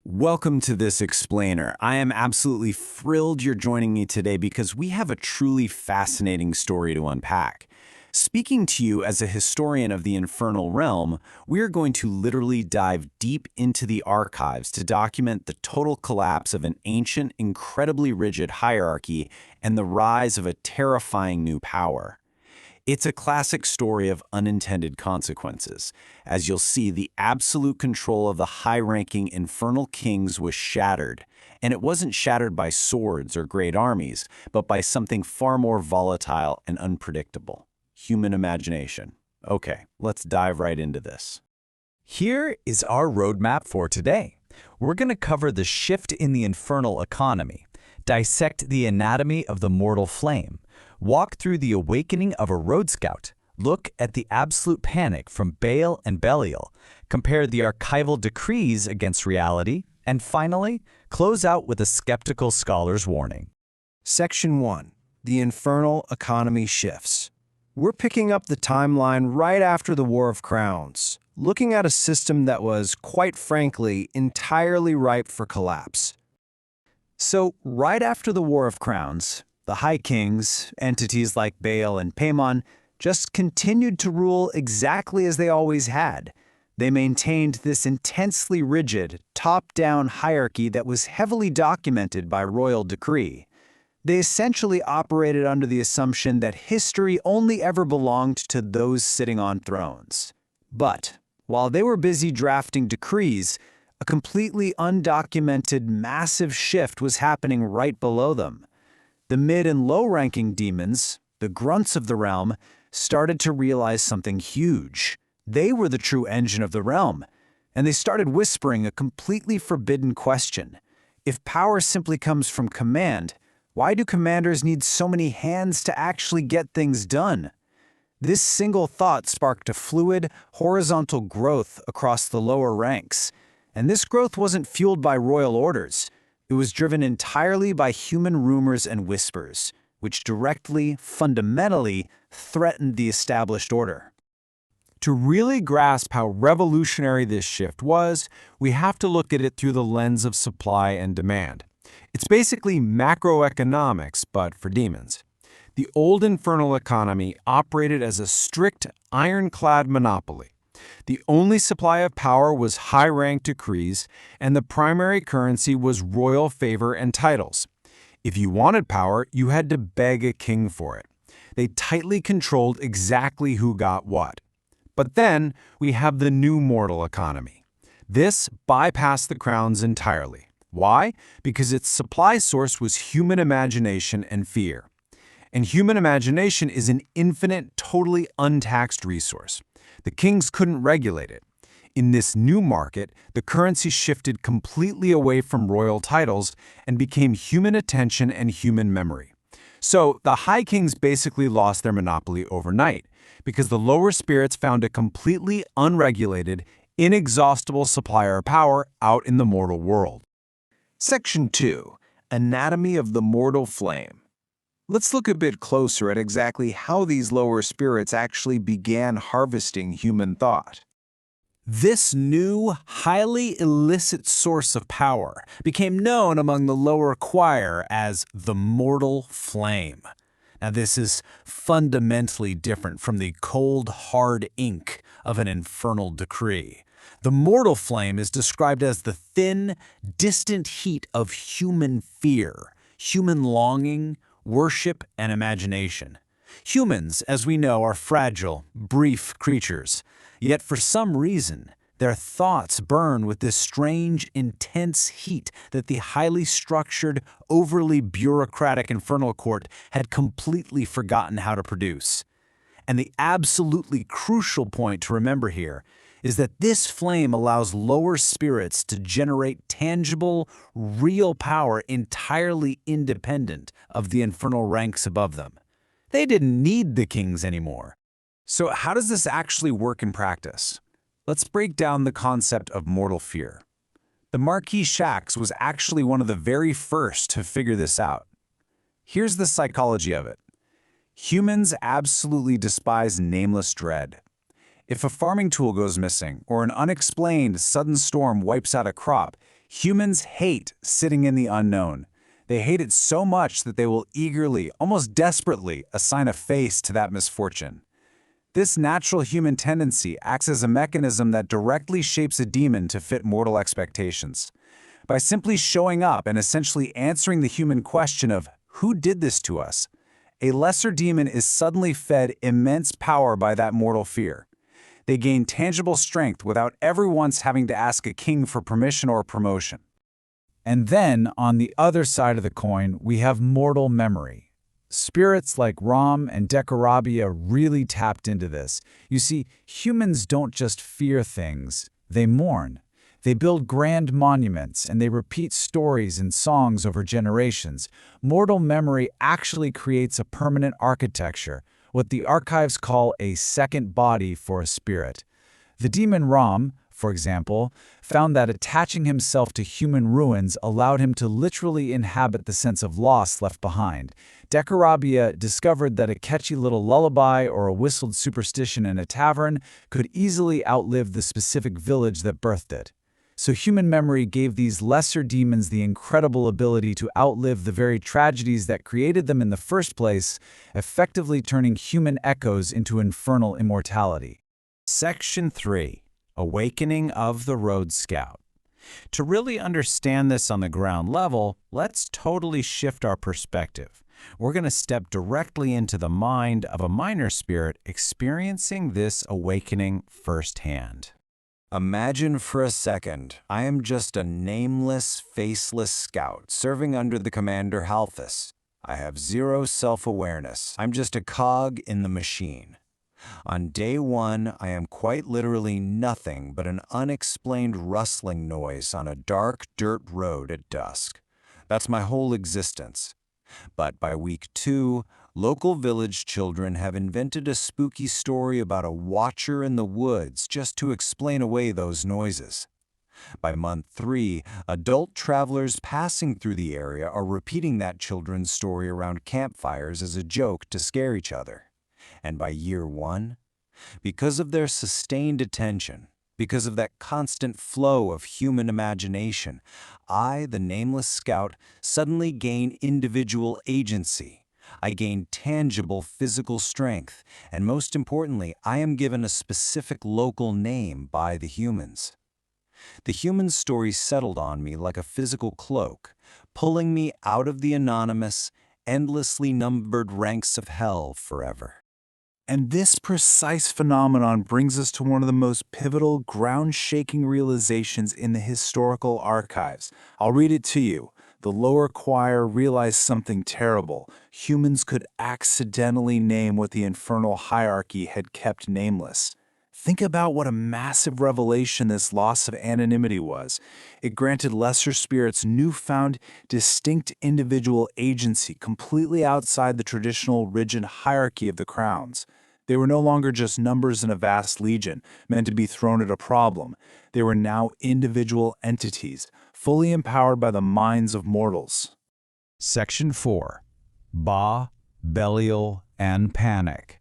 Welcome to this explainer. I am absolutely thrilled you're joining me today because we have a truly fascinating story to unpack. Speaking to you as a historian of the Infernal realm, we are going to literally dive deep into the archives to document the total collapse of an ancient, incredibly rigid hierarchy and the rise of a terrifying new power. It's a classic story of unintended consequences. As you'll see, the absolute control of the high-ranking infernal kings was shattered. And it wasn't shattered by swords or great armies, but by something far more volatile and unpredictable: human imagination. Okay, let's dive right into this. Here is our roadmap for today. We're going to cover the shift in the infernal economy, dissect the anatomy of the mortal flame, walk through the awakening of a road scout, look at the absolute panic from Bael and Belial, compare the archival decrees against reality, and finally, close out with a skeptical scholar's warning. Section 1. The Infernal Economy Shifts. We're picking up the timeline right after the War of Crowns, looking at a system that was, quite frankly, entirely ripe for collapse. So, right after the War of Crowns, the High Kings, entities like Bael and Paimon, just continued to rule exactly as they always had. They maintained this intensely rigid, top-down hierarchy that was heavily documented by royal decree. They essentially operated under the assumption that history only ever belonged to those sitting on thrones. But, while they were busy drafting decrees, a completely undocumented massive shift was happening right below them. The mid- and low-ranking demons, the grunts of the realm, started to realize something huge. They were the true engine of the realm, and they started whispering a completely forbidden question. If power simply comes from command, why do commanders need so many hands to actually get things done? This single thought sparked a fluid, horizontal growth across the lower ranks, and this growth wasn't fueled by royal orders. It was driven entirely by human rumors and whispers, which directly, fundamentally, threatened the established order. To really grasp how revolutionary this shift was, we have to look at it through the lens of supply and demand. It's basically macroeconomics, but for demons. The old infernal economy operated as a strict, ironclad monopoly. The only supply of power was high-rank decrees, and the primary currency was royal favor and titles. If you wanted power, you had to beg a king for it. They tightly controlled exactly who got what. But then we have the new mortal economy. This bypassed the crowns entirely. Why? Because its supply source was human imagination and fear. And human imagination is an infinite, totally untaxed resource. The kings couldn't regulate it. In this new market, the currency shifted completely away from royal titles and became human attention and human memory. So the High Kings basically lost their monopoly overnight because the lower spirits found a completely unregulated, inexhaustible supply of power out in the mortal world. Section 2. Anatomy of the Mortal Flame. Let's look a bit closer at exactly how these lower spirits actually began harvesting human thought. This new, highly illicit source of power became known among the lower choir as the mortal flame. Now, this is fundamentally different from the cold, hard ink of an infernal decree. The mortal flame is described as the thin, distant heat of human fear, human longing, worship, and imagination. Humans, as we know, are fragile, brief creatures. Yet for some reason, their thoughts burn with this strange, intense heat that the highly structured, overly bureaucratic infernal court had completely forgotten how to produce. And the absolutely crucial point to remember here is that this flame allows lower spirits to generate tangible, real power entirely independent of the infernal ranks above them. They didn't need the kings anymore. So how does this actually work in practice? Let's break down the concept of mortal fear. The Marquis Shax was actually one of the very first to figure this out. Here's the psychology of it. Humans absolutely despise nameless dread. If a farming tool goes missing or an unexplained sudden storm wipes out a crop, Humans hate sitting in the unknown. They hate it so much that they will eagerly, almost desperately, assign a face to that misfortune. This natural human tendency acts as a mechanism that directly shapes a demon to fit mortal expectations. By simply showing up and essentially answering the human question of, who did this to us? A lesser demon is suddenly fed immense power by that mortal fear. They gain tangible strength without ever once having to ask a king for permission or promotion. And then, on the other side of the coin, we have mortal memory. Spirits like Raum and Decarabia really tapped into this. You see, humans don't just fear things, they mourn. They build grand monuments, and they repeat stories and songs over generations. Mortal memory actually creates a permanent architecture, what the archives call a second body for a spirit. The demon Raum, for example, found that attaching himself to human ruins allowed him to literally inhabit the sense of loss left behind. Decarabia discovered that a catchy little lullaby or a whistled superstition in a tavern could easily outlive the specific village that birthed it. So human memory gave these lesser demons the incredible ability to outlive the very tragedies that created them in the first place, effectively turning human echoes into infernal immortality. Section 3. Awakening of the Road Scout. To really understand this on the ground level, let's totally shift our perspective. We're going to step directly into the mind of a minor spirit experiencing this awakening firsthand. Imagine for a second, I am just a nameless, faceless scout serving under the commander Halphus. I have zero self-awareness. I'm just a cog in the machine. On day one, I am quite literally nothing but an unexplained rustling noise on a dark dirt road at dusk. That's my whole existence. But by week 2, local village children have invented a spooky story about a watcher in the woods just to explain away those noises. By month 3, adult travelers passing through the area are repeating that children's story around campfires as a joke to scare each other. And by year 1, because of their sustained attention, because of that constant flow of human imagination, I, the nameless scout, suddenly gain individual agency. I gain tangible physical strength, and most importantly, I am given a specific local name by the humans. The human story settled on me like a physical cloak, pulling me out of the anonymous, endlessly numbered ranks of hell forever. And this precise phenomenon brings us to one of the most pivotal, ground-shaking realizations in the historical archives. I'll read it to you. The lower choir realized something terrible. Humans could accidentally name what the infernal hierarchy had kept nameless. Think about what a massive revelation this loss of anonymity was. It granted lesser spirits newfound, distinct individual agency completely outside the traditional rigid hierarchy of the crowns. They were no longer just numbers in a vast legion, meant to be thrown at a problem. They were now individual entities, fully empowered by the minds of mortals. Section 4. Bael, Belial, and Panic.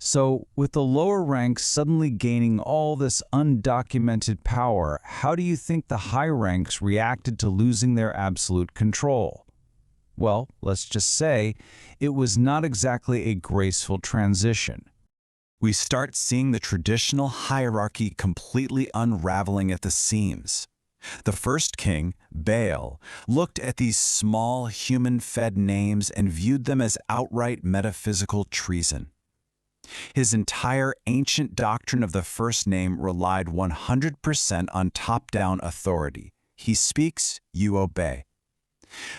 So, with the lower ranks suddenly gaining all this undocumented power, how do you think the high ranks reacted to losing their absolute control? Well, let's just say it was not exactly a graceful transition. We start seeing the traditional hierarchy completely unraveling at the seams. The first king, Bael, looked at these small human-fed names and viewed them as outright metaphysical treason. His entire ancient doctrine of the first name relied 100% on top-down authority. He speaks, you obey.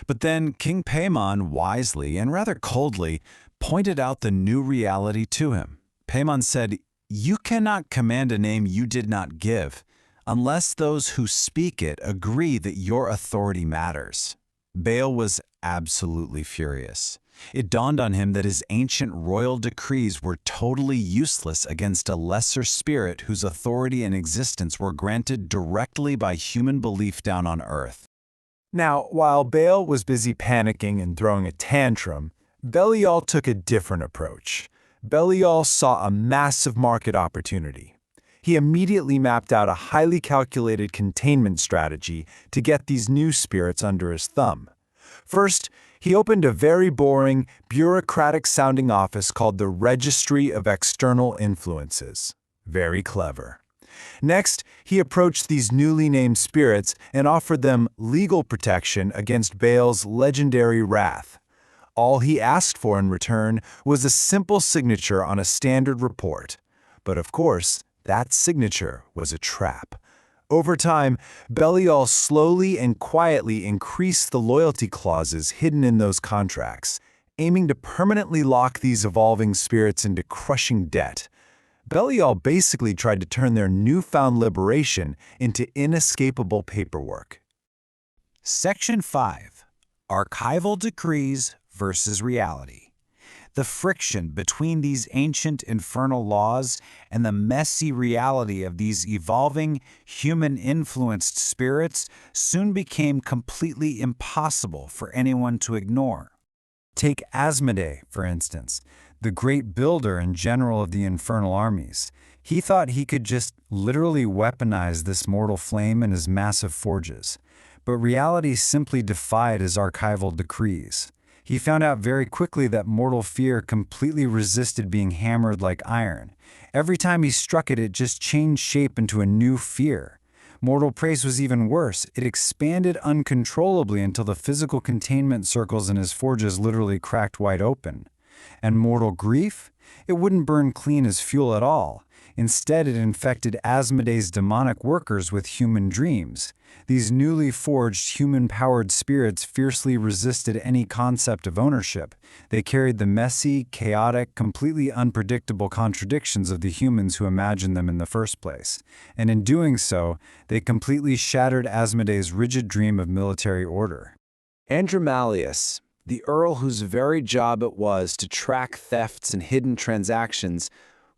But then King Paimon wisely and rather coldly pointed out the new reality to him. Paimon said, "You cannot command a name you did not give, unless those who speak it agree that your authority matters." Bael was absolutely furious. It dawned on him that his ancient royal decrees were totally useless against a lesser spirit whose authority and existence were granted directly by human belief down on earth. Now, while Bael was busy panicking and throwing a tantrum, Belial took a different approach. Belial saw a massive market opportunity. He immediately mapped out a highly calculated containment strategy to get these new spirits under his thumb. First, he opened a very boring, bureaucratic-sounding office called the Registry of External Influences. Very clever. Next, he approached these newly named spirits and offered them legal protection against Bael's legendary wrath. All he asked for in return was a simple signature on a standard report. But of course, that signature was a trap. Over time, Belial slowly and quietly increased the loyalty clauses hidden in those contracts, aiming to permanently lock these evolving spirits into crushing debt. Belial basically tried to turn their newfound liberation into inescapable paperwork. Section 5. Archival Decrees versus Reality. The friction between these ancient infernal laws and the messy reality of these evolving, human-influenced spirits soon became completely impossible for anyone to ignore. Take Asmoday, for instance, the great builder and general of the infernal armies. He thought he could just literally weaponize this mortal flame in his massive forges. But reality simply defied his archival decrees. He found out very quickly that mortal fear completely resisted being hammered like iron. Every time he struck it, it just changed shape into a new fear. Mortal praise was even worse. It expanded uncontrollably until the physical containment circles in his forges literally cracked wide open. And mortal grief? It wouldn't burn clean as fuel at all. Instead, it infected Asmoday's demonic workers with human dreams. These newly forged, human-powered spirits fiercely resisted any concept of ownership. They carried the messy, chaotic, completely unpredictable contradictions of the humans who imagined them in the first place. And in doing so, they completely shattered Asmoday's rigid dream of military order. Andromalius, the Earl whose very job it was to track thefts and hidden transactions,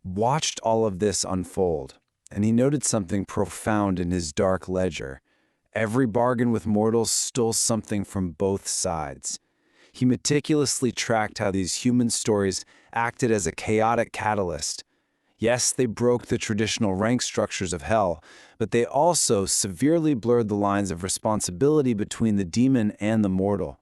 watched all of this unfold, and he noted something profound in his dark ledger. Every bargain with mortals stole something from both sides. He meticulously tracked how these human stories acted as a chaotic catalyst. Yes, they broke the traditional rank structures of hell, but they also severely blurred the lines of responsibility between the demon and the mortal.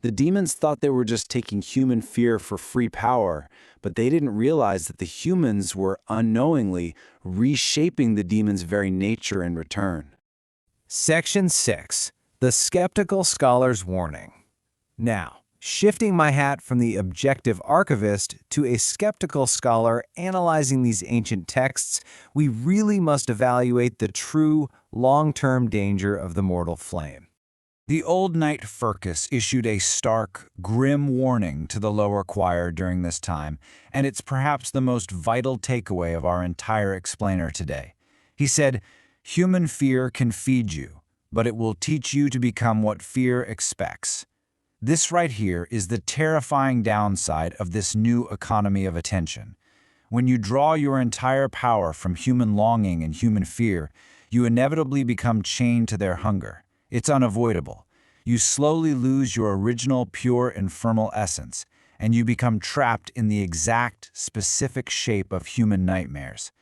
The demons thought they were just taking human fear for free power, but they didn't realize that the humans were unknowingly reshaping the demon's very nature in return. Section 6. The Skeptical Scholar's Warning. Now, shifting my hat from the objective archivist to a skeptical scholar analyzing these ancient texts, we really must evaluate the true, long-term danger of the mortal flame. The old knight Furcus issued a stark, grim warning to the lower choir during this time, and it's perhaps the most vital takeaway of our entire explainer today. He said, "Human fear can feed you, but it will teach you to become what fear expects." This right here is the terrifying downside of this new economy of attention. When you draw your entire power from human longing and human fear, you inevitably become chained to their hunger. It's unavoidable. You slowly lose your original pure infernal essence, and you become trapped in the exact, specific shape of human nightmares.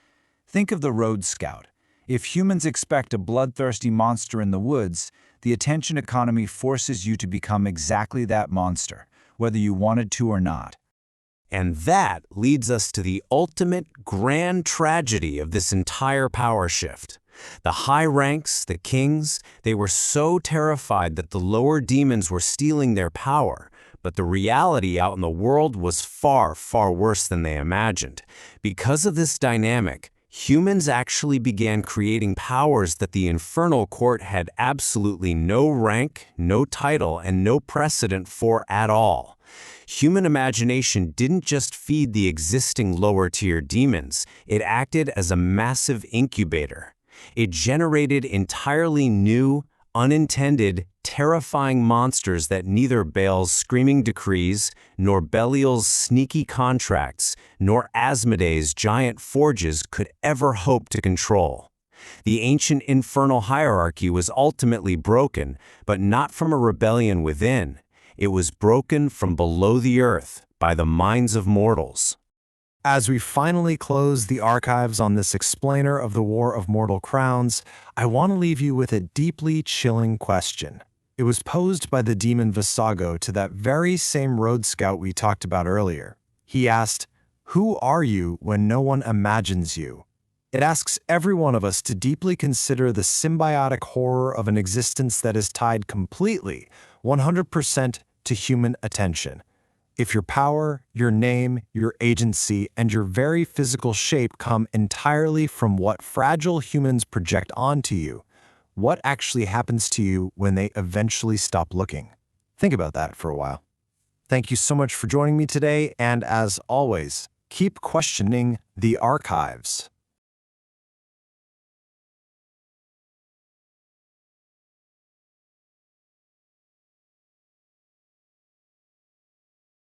Think of the road scout. If humans expect a bloodthirsty monster in the woods, the attention economy forces you to become exactly that monster, whether you wanted to or not. And that leads us to the ultimate grand tragedy of this entire power shift. The high ranks, the kings, they were so terrified that the lower demons were stealing their power, but the reality out in the world was far, far worse than they imagined. Because of this dynamic, humans actually began creating powers that the infernal court had absolutely no rank, no title, and no precedent for at all. Human imagination didn't just feed the existing lower-tier demons, it acted as a massive incubator. It generated entirely new, unintended, terrifying monsters that neither Bael's screaming decrees, nor Belial's sneaky contracts, nor Asmoday's giant forges could ever hope to control. The ancient infernal hierarchy was ultimately broken, but not from a rebellion within. It was broken from below the earth by the minds of mortals. As we finally close the archives on this explainer of the War of Mortal Crowns, I want to leave you with a deeply chilling question. It was posed by the demon Vassago to that very same road scout we talked about earlier. He asked, "Who are you when no one imagines you?" It asks every one of us to deeply consider the symbiotic horror of an existence that is tied completely, 100% to human attention. If your power, your name, your agency, and your very physical shape come entirely from what fragile humans project onto you, what actually happens to you when they eventually stop looking? Think about that for a while. Thank you so much for joining me today, and as always, keep questioning the archives.